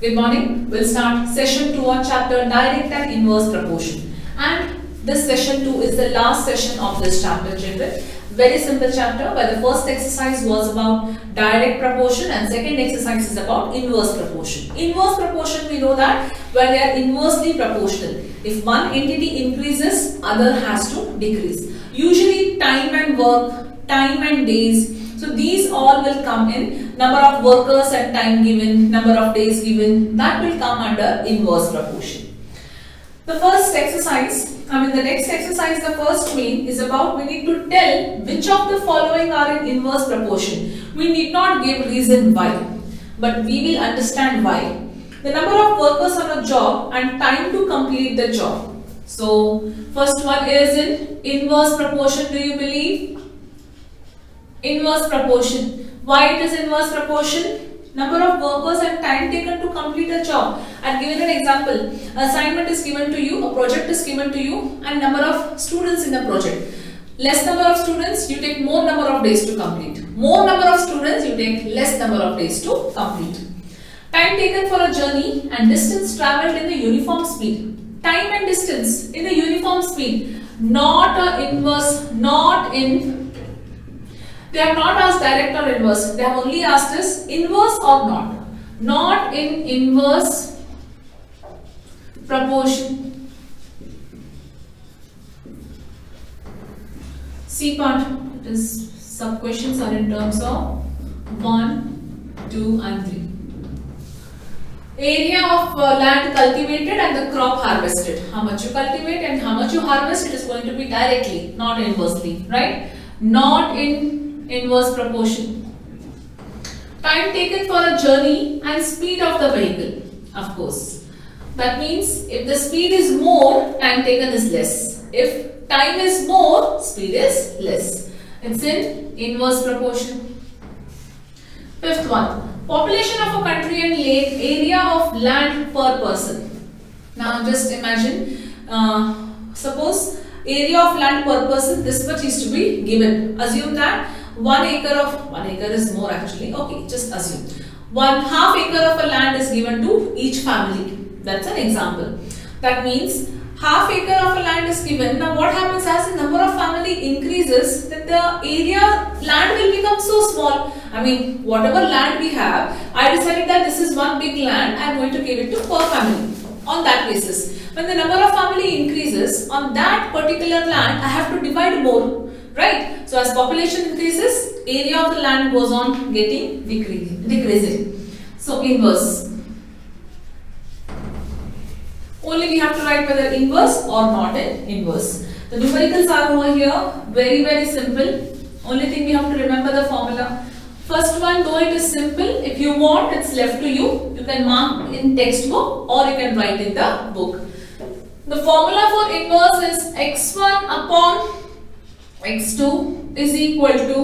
Good morning. We'll start session 2 on chapter direct and inverse proportion. And this session 2 is the last session of this chapter, children. Very simple chapter where the first exercise was about direct proportion and second exercise is about inverse proportion. Inverse proportion, we know that where they are inversely proportional. If one entity increases, other has to decrease. Usually time and work, time and days. So these all will come in number of workers and time given, number of days given, that will come under inverse proportion. The first exercise, the next exercise, the first main is about we need to tell which of the following are in inverse proportion. We need not give reason why, but we will understand why. The number of workers on a job and time to complete the job. So first one is in inverse proportion, do you believe? Inverse proportion. Why it is inverse proportion? Number of workers and time taken to complete a job. I have given an example. Assignment is given to you, a project is given to you, and number of students in the project. Less number of students, you take more number of days to complete. More number of students, you take less number of days to complete. Time taken for a journey and distance travelled in the uniform speed. Time and distance in the uniform speed. Not a inverse, not in. They have not asked direct or inverse. They have only asked us inverse or not. Not in inverse proportion. C part. It is sub questions are in terms of 1, 2 and 3. Area of land cultivated and the crop harvested. How much you cultivate and how much you harvest, it is going to be directly, not inversely, right? Not in inverse proportion. Time taken for a journey and speed of the vehicle, of course. That means if the speed is more, time taken is less. If time is more, speed is less. It's in inverse proportion. Fifth one. Population of a country and area of land per person. Now just imagine, suppose area of land per person, this much is to be given. Assume that 1 acre is more actually, okay, just assume. 1/2 acre of a land is given to each family. That's an example. That means 1/2 acre of a land is given. Now what happens as the number of family increases, then the land will become so small. Whatever land we have, I decided that this is one big land, I am going to give it to per family on that basis. When the number of family increases, on that particular land, I have to divide more, right? So as population increases, area of the land goes on getting decreasing. So inverse. Only we have to write whether inverse or not in inverse. The numericals are over here, very very simple. Only thing we have to remember the formula. First one, though it is simple, if you want, it's left to you. You can mark in textbook or you can write in the book. The formula for inverse is x1 upon x2 is equal to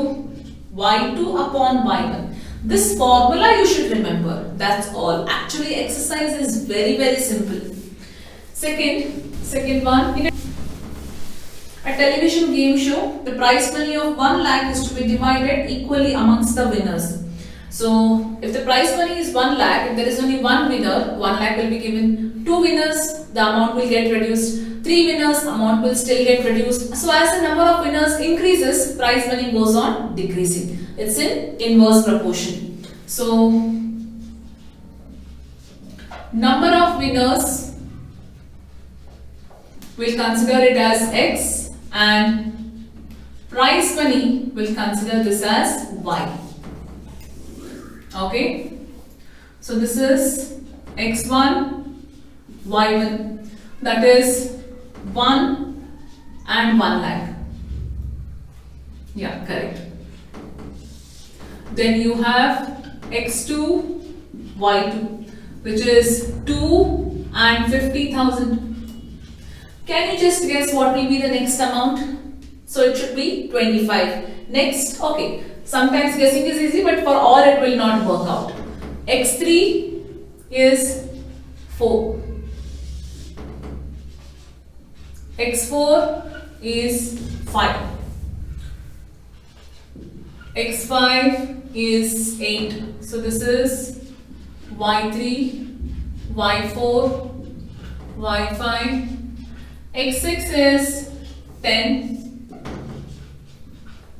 y2 upon y1. This formula you should remember. That's all. Actually, exercise is very very simple. Second one, in a television game show, the prize money of 1 lakh is to be divided equally amongst the winners. So, if the prize money is 1 lakh, if there is only one winner, 1 lakh will be given. 2 winners, the amount will get reduced. 3 winners, amount will still get reduced. So, as the number of winners increases, prize money goes on decreasing. It's in inverse proportion. So, number of winners, we'll consider it as x and prize money, we'll consider this as y. Okay. So this is x1, y1, that is 1 and 1 lakh. Yeah, correct. Then you have x2, y2, which is 2 and 50,000. Can you just guess what will be the next amount? So it should be 25. Next, okay. Sometimes guessing is easy, but for all it will not work out. x3 is 4. x4 is 5. x5 is 8. So this is y3 y4, y5, x6 is 10,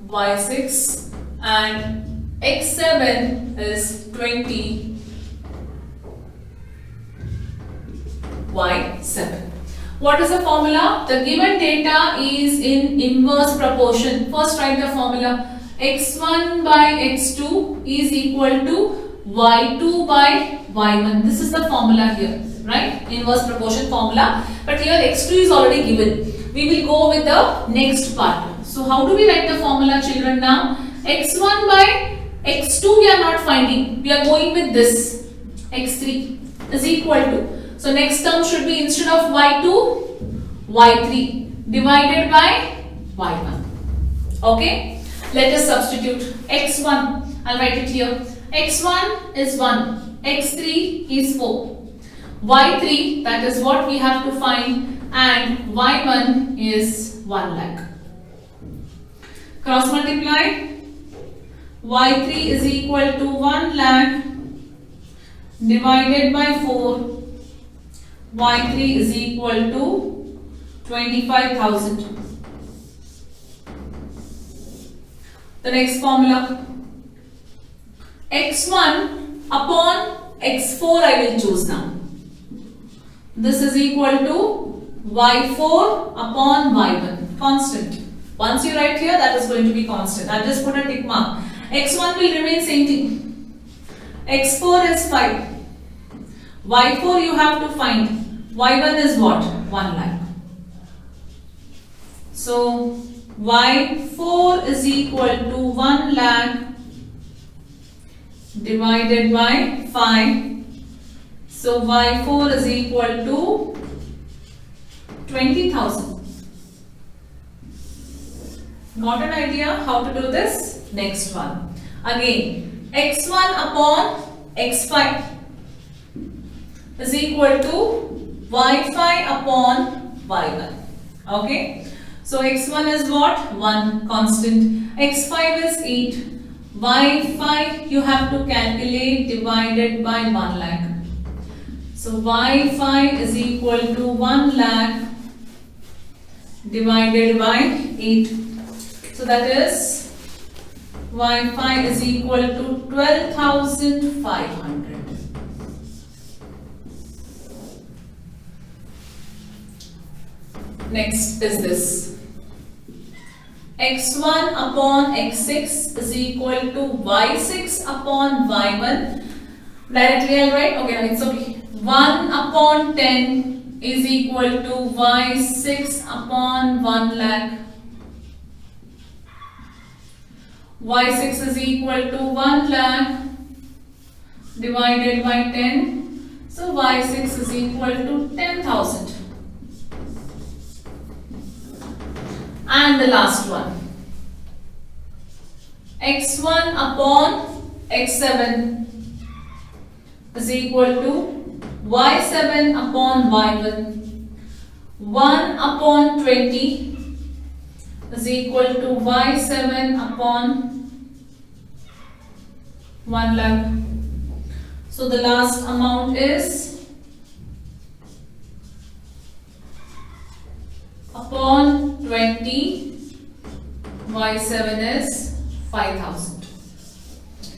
y6 and x7 is 20, y7. What is the formula? The given data is in inverse proportion. First write the formula. x1 by x2 is equal to y2 by y1. This is the formula here, right? Inverse proportion formula. But here x2 is already given. We will go with the next part. So how do we write the formula, children, now? x1 by x2 we are not finding. We are going with this. x3 is equal to. So next term should be, instead of y2, y3 divided by y1. Okay? Let us substitute x1. I'll write it here. x1 is 1. x3 is 4. y3, that is what we have to find, and y1 is 1 lakh. Cross multiply. y3 is equal to 1 lakh divided by 4. y3 is equal to 25,000. The next formula. x1 upon x4 I will choose now. This is equal to y4 upon y1. Constant. Once you write here, that is going to be constant. I'll just put a tick mark. x1 will remain same thing. x4 is 5. y4 you have to find. y1 is what? 1 lakh. So y4 is equal to 1 lakh divided by 5. So y4 is equal to 20,000. Got an idea how to do this? Next one. Again, x1 upon x5 is equal to y5 upon y1. Okay. So x1 is what? 1 constant. x5 is 8. y5 you have to calculate divided by 1 lakh. So y5 is equal to 1 lakh divided by 8. So that is y5 is equal to 12,500. Next is this. x1 upon x6 is equal to y6 upon y1. Directly I'll write. Okay, it's okay. 1 upon 10 is equal to y6 upon 1 lakh. y6 is equal to 1 lakh divided by 10. So y6 is equal to 10,000. And the last one. x1 upon x7 is equal to y7 upon y1. 1 upon 20 is equal to y7 upon 1 lakh. So the last amount is upon 20, y7 is 5,000.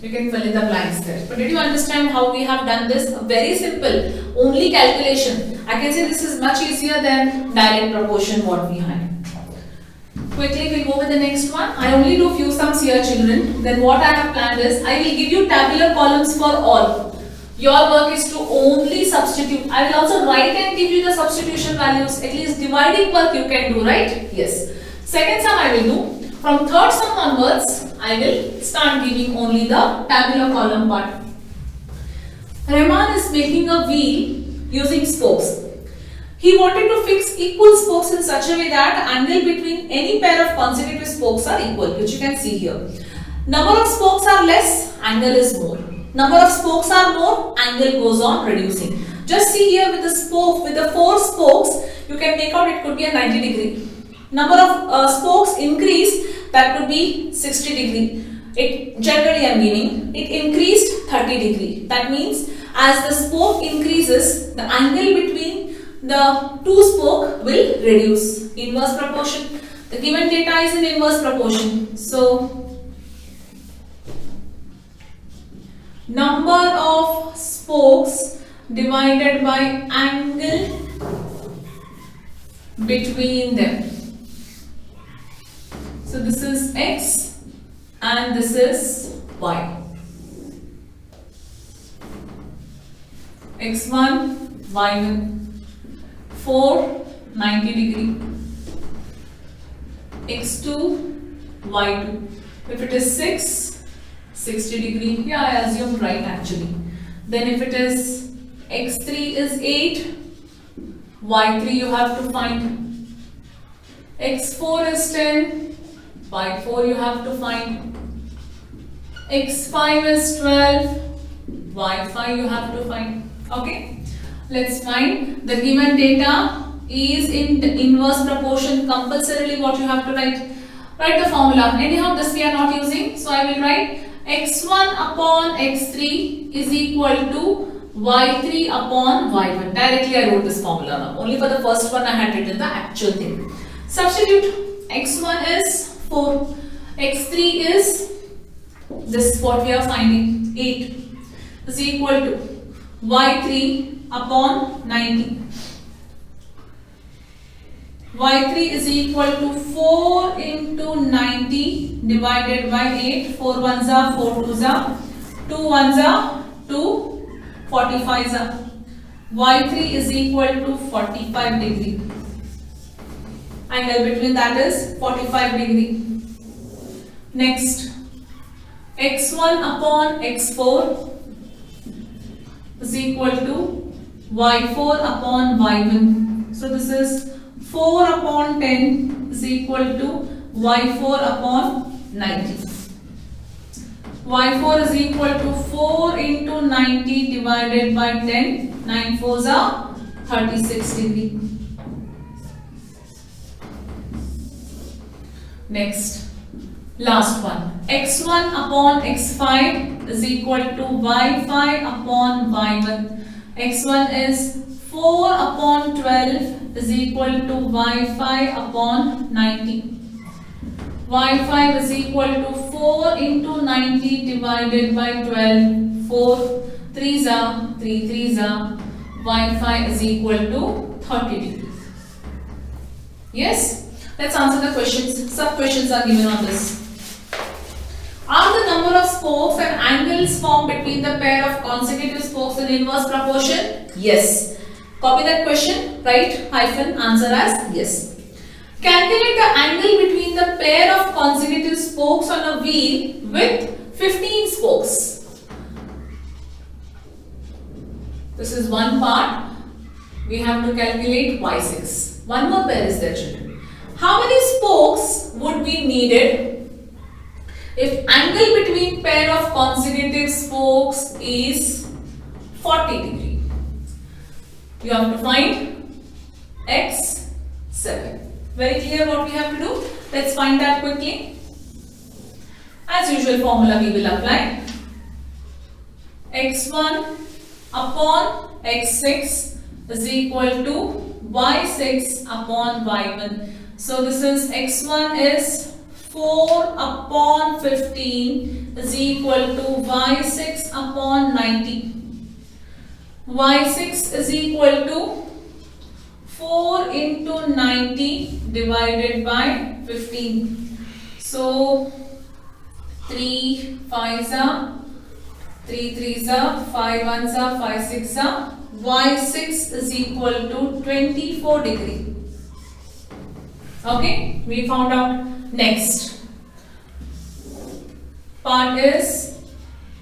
You can fill in the blanks there. But did you understand how we have done this? Very simple, only calculation. I can say this is much easier than direct proportion what we had. Quickly we'll go with the next one. I only do few sums here, children. Then what I have planned is, I will give you tabular columns for all. Your work is to only substitute. I will also write and give you the substitution values. At least dividing work you can do, right? Yes. Second sum I will do. From third sum onwards, I will start giving only the tabular column part. Rahman is making a wheel using spokes. He wanted to fix equal spokes in such a way that angle between any pair of consecutive spokes are equal, which you can see here. Number of spokes are less, angle is more. Number of spokes are more, angle goes on reducing. Just see here with the spoke, with the 4 spokes, you can make out it could be a 90 degree. Number of spokes increase, that could be 60 degree. It generally I am giving, it increased 30 degree. That means as the spoke increases, the angle between the two spoke will reduce. Inverse proportion. The given data is in inverse proportion. So, number of spokes divided by angle between them. So this is x and this is y. x1, y1, 4, 90 degree. x2, y2. If it is 6, 60 degree. Yeah, I assumed right actually. Then if it is x3 is 8, y3 you have to find. x4 is 10, y4 you have to find. x5 is 12, y5 you have to find. Okay, let's find the given data is in the inverse proportion. Compulsorily what you have to write? Write the formula. Anyhow this we are not using, so I will write x1 upon x3 is equal to y3 upon y1. Directly I wrote this formula now. Only for the first one I had written the actual thing. Substitute. x1 is 4, x3 is this what we are finding 8 is equal to y3 upon 90. y3 is equal to 4 into 90 divided by 8. 4 ones are 4 twos are 2 ones are 2 45s are. y3 is equal to 45 degree. Angle between that is 45 degree. Next, x1 upon x4 is equal to y4 upon y1. So this is 4 upon 10 is equal to y4 upon 90. y4 is equal to 4 into 90 divided by 10. 9 fours are 36 degree. Next, last one. x1 upon x5 is equal to y5 upon y1. x1 is 4 upon 12 is equal to y5 upon 90. y5 is equal to 4 into 90 divided by 12. 4 3s are 3 3s are. y5 is equal to 30 degrees. Yes? Let's answer the questions. Sub questions are given on this. Are the number of spokes and angles formed between the pair of consecutive spokes in inverse proportion? Yes. Copy that question, write hyphen, answer as yes. Calculate the angle between the pair of consecutive spokes on a wheel with 15 spokes. This is one part. We have to calculate y6. One more pair is there, children. How many spokes would be needed if angle between pair of consecutive spokes is 40 degree? You have to find x7. Very clear what we have to do? Let's find that quickly. As usual formula we will apply. x1 upon x6 is equal to y6 upon y1. So this is x1 is 4 upon 15 is equal to y6 upon 90. y6 is equal to 4 into 90 divided by 15. So 3 5s are, 3 3s are, 5 1s are, 5 6s are. y6 is equal to 24 degree. Okay, we found out. Next part is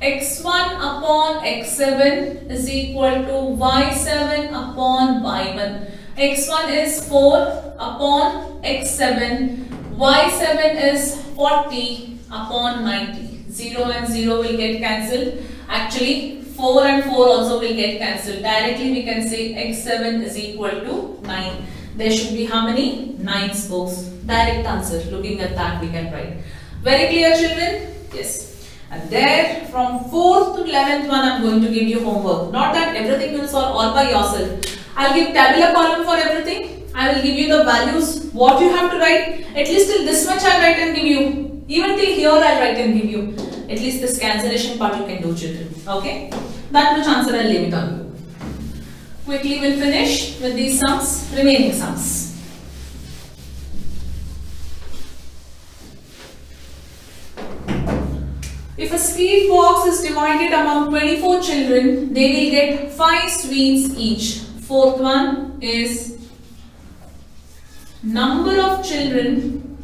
x1 upon x7 is equal to y7 upon y1. x1 is 4 upon x7, y7 is 40 upon 90. 0 and 0 will get cancelled. Actually 4 and 4 also will get cancelled. Directly we can say x7 is equal to 9. There should be how many? 9 spokes. Direct answer. Looking at that we can write. Very clear, children? Yes. And there from 4th to 11th one I'm going to give you homework. Not that everything you will solve all by yourself. I'll give tabular column for everything. I will give you the values, what you have to write. At least till this much I'll write and give you. Even till here I'll write and give you. At least this cancellation part you can do, children. Okay? That much answer I'll leave it on you. Quickly we'll finish with these sums, remaining sums. If a sweet box is divided among 24 children, they will get 5 sweets each. Fourth one is number of children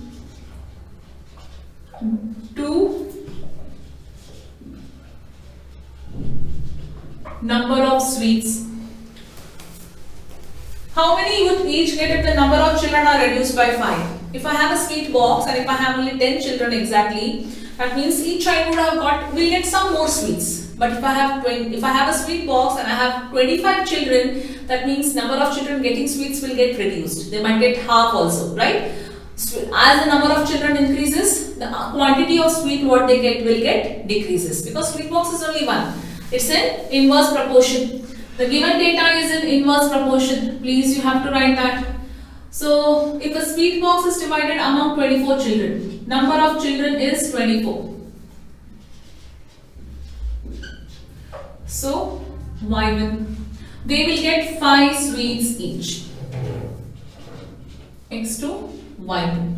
2, number of sweets. How many would each get if the number of children are reduced by 5? If I have a sweet box and if I have only 10 children exactly, that means each child will get some more sweets. But if I have a sweet box and I have 25 children, that means number of children getting sweets will get reduced. They might get half also, right? As the number of children increases, the quantity of sweet what they get will get decreases, because sweet box is only one. It's in inverse proportion. The given data is in inverse proportion. Please, you have to write that. So, if a sweet box is divided among 24 children, number of children is 24. So, y1, they will get 5 sweets each. x2, y2.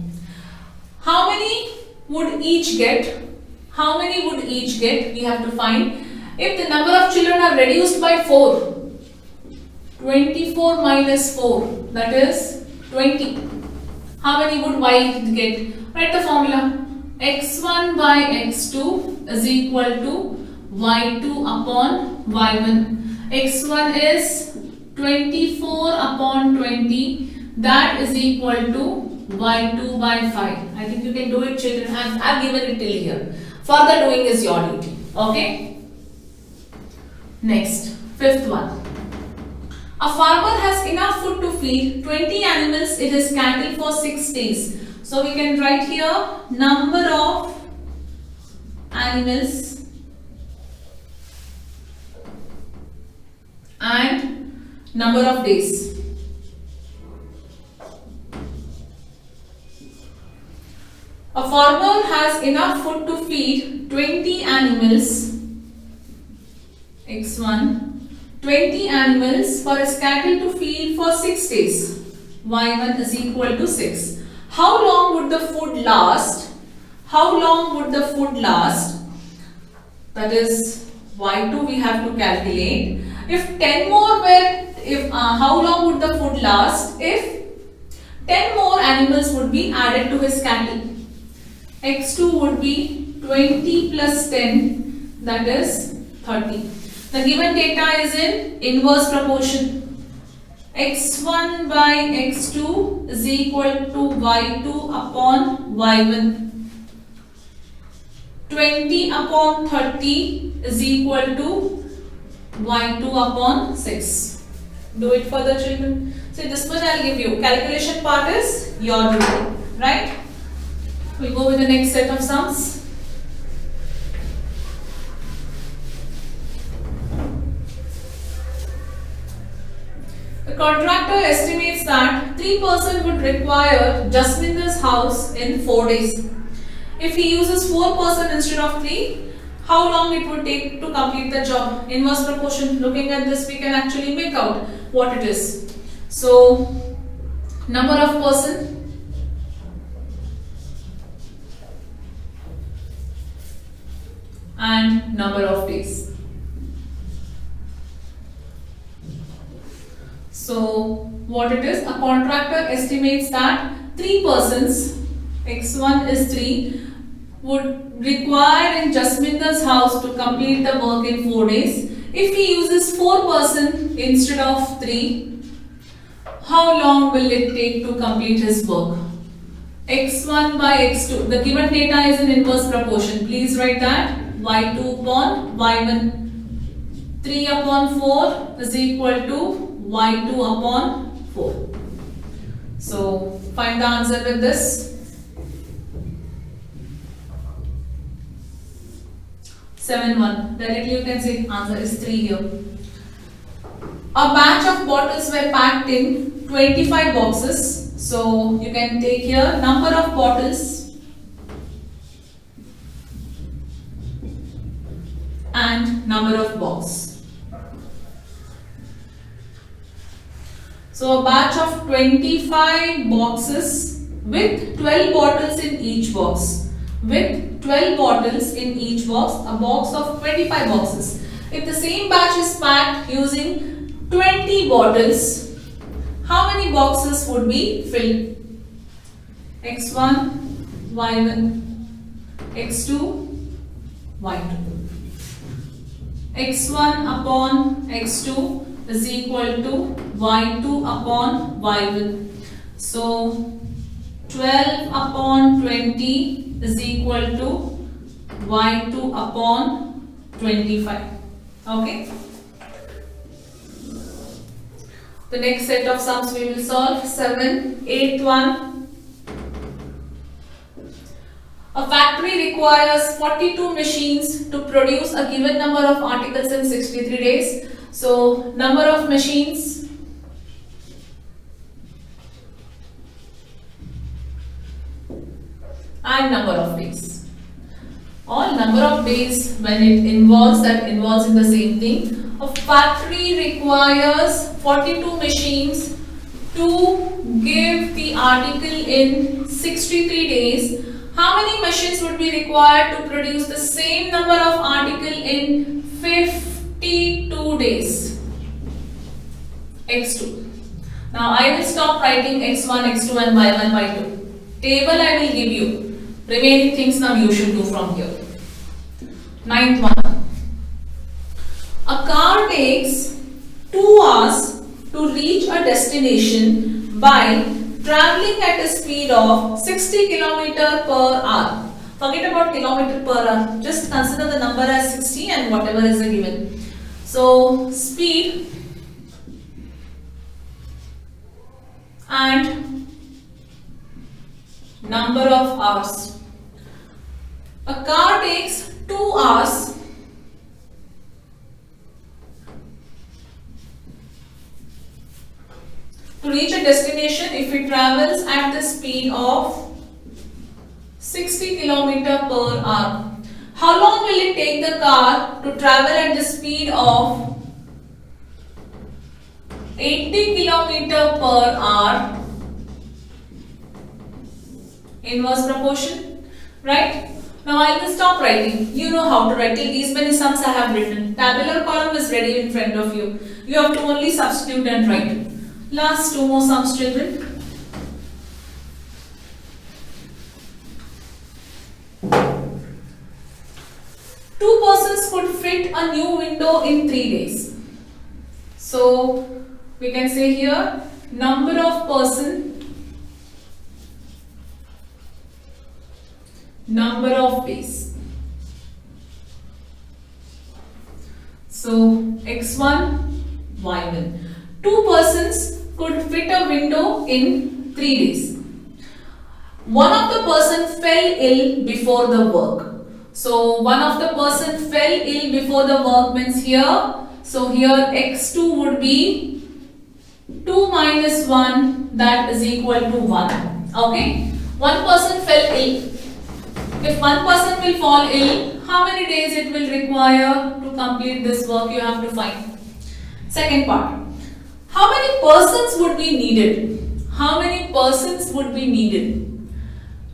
How many would each get? How many would each get? We have to find. If the number of children are reduced by 4, 24 minus 4, that is 20. How many would y get? Write the formula. x1 by x2 is equal to y2 upon y1. x1 is 24 upon 20. That is equal to y2 by 5. I think you can do it, children. I've given it till here. Further doing is your duty. Okay? Next, fifth one. A farmer has enough food to feed 20 animals in his cattle for 6 days. So we can write here number of animals and number of days. A farmer has enough food to feed 20 animals, x1, 20 animals for his cattle to feed for 6 days, y1 is equal to 6. How long would the food last? How long would the food last? That is y2 we have to calculate. If 10 more were, how long would the food last if 10 more animals would be added to his cattle? x2 would be 20 plus 10, that is 30. The given data is in inverse proportion. x1 by x2 is equal to y2 upon y1. 20 upon 30 is equal to y2 upon 6. Do it further, children. So this much I will give you. Calculation part is your duty, right? We'll go with the next set of sums. The contractor estimates that 3 persons would require Jasminder's house in 4 days. If he uses 4 persons instead of 3, how long it would take to complete the job? Inverse proportion. Looking at this, we can actually make out what it is. So, number of person and number of days. So, what it is? A contractor estimates that 3 persons, x1 is 3, would require in Jasminder's house to complete the work in 4 days. If he uses 4 persons instead of 3, how long will it take to complete his work? x1 by x2. The given data is in inverse proportion. Please write that. y2 upon y1. 3 upon 4 is equal to y2 upon 4. So, find the answer with this. 7 1. Directly you can say answer is 3 here. A batch of bottles were packed in 25 boxes. So you can take here number of bottles and number of box. So a batch of 25 boxes with 12 bottles in each box. With 12 bottles in each box, a box of 25 boxes. If the same batch is packed using 20 bottles, how many boxes would be filled? X1, Y1, X2, Y2. X1 upon X2 is equal to Y2 upon Y1. So 12 upon 20 is equal to Y2 upon 25. Okay. The next set of sums we will solve. 7, 8th one. A factory requires 42 machines to produce a given number of articles in 63 days. So, number of machines and number of days. All number of days when it involves in the same thing. A factory requires 42 machines to give the article in 63 days. How many machines would be required to produce the same number of article in 52 days? X2. Now I will stop writing X1, X2 and Y1, Y2. Table I will give you. Remaining things now you should do from here. 9th one. A car takes 2 hours to reach a destination by traveling at a speed of 60 km per hour. Forget about kilometer per hour. Just consider the number as 60 and whatever is given. So, speed and number of hours. A car takes 2 hours to reach a destination if it travels at the speed of 60 km per hour. How long will it take the car to travel at the speed of 80 km per hour? Inverse proportion, right? Now I will stop writing. You know how to write. Till these many sums I have written. Tabular column is ready in front of you. You have to only substitute and write. Last 2 more sums, children. Two persons could fit a new window in 3 days. So we can say here number of person, number of days. So X1, Y1. Two persons could fit a window in 3 days. One of the person fell ill before the work. So one of the person fell ill before the work means here. So here X2 would be 2 minus 1, that is equal to 1. Okay. One person fell ill. If one person will fall ill, how many days it will require to complete this work, you have to find. Second part. How many persons would be needed? How many persons would be needed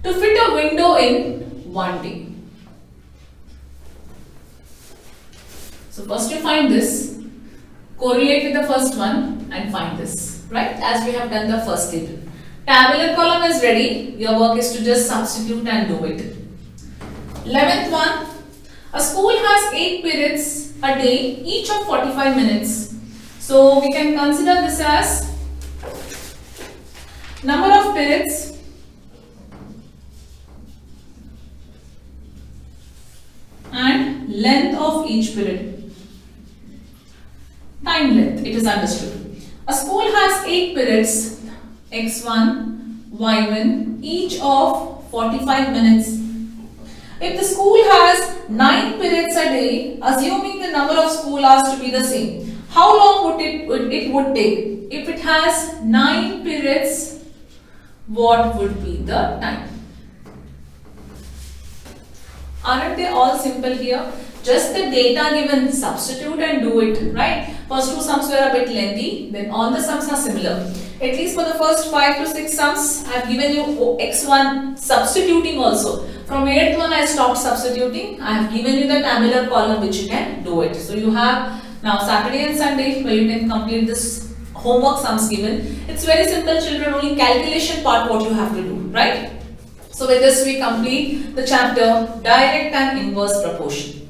to fit a window in 1 day? So first you find this, correlate with the first one and find this, right? As we have done the first table. Tabular column is ready. Your work is to just substitute and do it. 11th one. A school has 8 periods a day, each of 45 minutes. So we can consider this as number of periods and length of each period. Time length, it is understood. A school has 8 periods, X1, Y1, each of 45 minutes. If the school has 9 periods a day, assuming the number of school hours to be the same, how long would it would take? If it has 9 periods, what would be the time? Aren't they all simple here? Just the data given, substitute and do it, right? First 2 sums were a bit lengthy, then all the sums are similar. At least for the first 5 to 6 sums, I have given you x1 substituting also. From 8th one I stopped substituting. I have given you the tabular column which you can do it. So you have now Saturday and Sunday where you can complete this homework sums given. It's very simple, children, only calculation part what you have to do, right? So with this we complete the chapter direct and inverse proportion.